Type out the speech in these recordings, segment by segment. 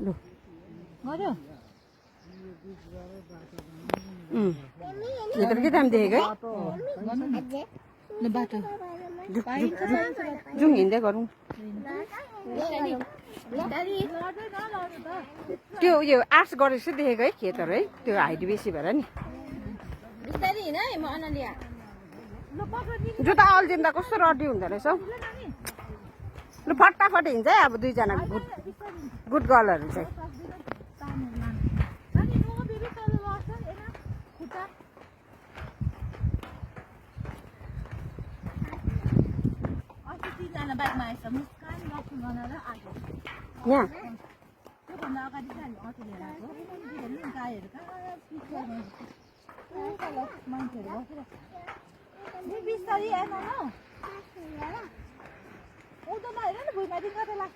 लु गऱ्यो यत्रो के दाम देखेको ल बाटो जाउँ हिँड्दै गरौँ त्यो उयो आर्ट्स गरेको जस्तो देखेको है खेतहरू है त्यो हाइट बेसी भएर नि बिस्तारै हिँड है म अनालिया जुत्ता अल्झिँदा कस्तो रड्डी हुँदो रहेछ हौ लु फटाफट हिँड्छ है अब दुईजना गुड गर्लहरू चाहिँ यहाँ त्योभन्दा अगाडि चाहिँ हामी अटो लिएर आएको गाईहरू कहाँ मान्छेहरू बसेर बिस्तारै आएन न उँधोमा हेर न भुइँमाथि कता लाग्छ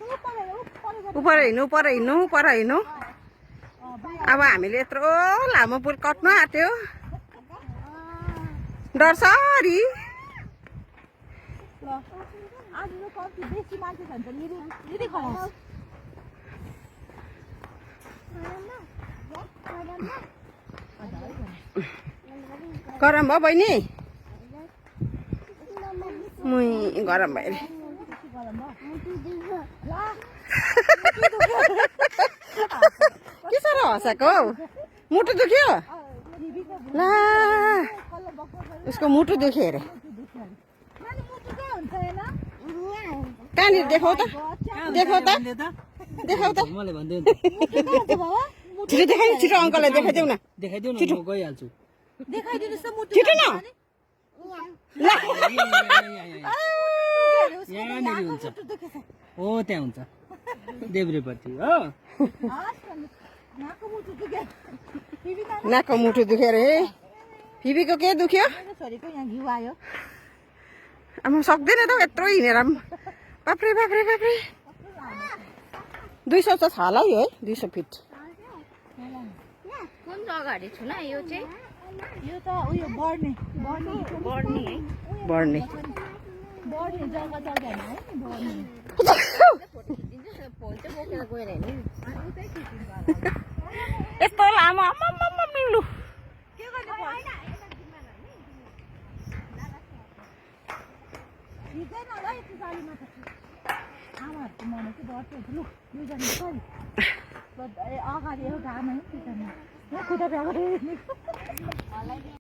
पर हिँड्नु अब हामीले यत्रो लामो पुल कट्नु आँट्यो डरसरी आज कति बेसी मान्छे छ भने त लिरी खलास गरम भयो बहिनी मुई गरम भयो अरे के साह्रो हँसाएको हौ मुटु दुख्यो ला उसको मुटु दुख्यो अरे कहाँनिर देखाउ त छिटो देखाइ छिटो अङ्कललाई देखाइदेऊ न छिटो म गइहाल्छु छिटो न यहाँनिर हुन्छ हो त्यहाँ हुन्छ देब्रेपट्टि हो नाकको मुटु दुख्यो अरे फिबीको के दुख्यो अब सक्दैन त यत्रो हिँडेर बाफ्रे 200 त छ होला है 200 फिट कुन जग्गाहरु छु न यो चाहिँ यो त उयो बढ्ने जग्गा हैन है बढ्ने फोन चाहिँ बोकेर गएर हैन यस्तो लामो आम्मामा मिल्नु के गर्ने हिँड्दैन होला यति गाडीमा त आमाहरूको मन चाहिँ डर चाहिँ लु दुईजना सरी अगाडि एउटा आमा है दुईजना खुट्टा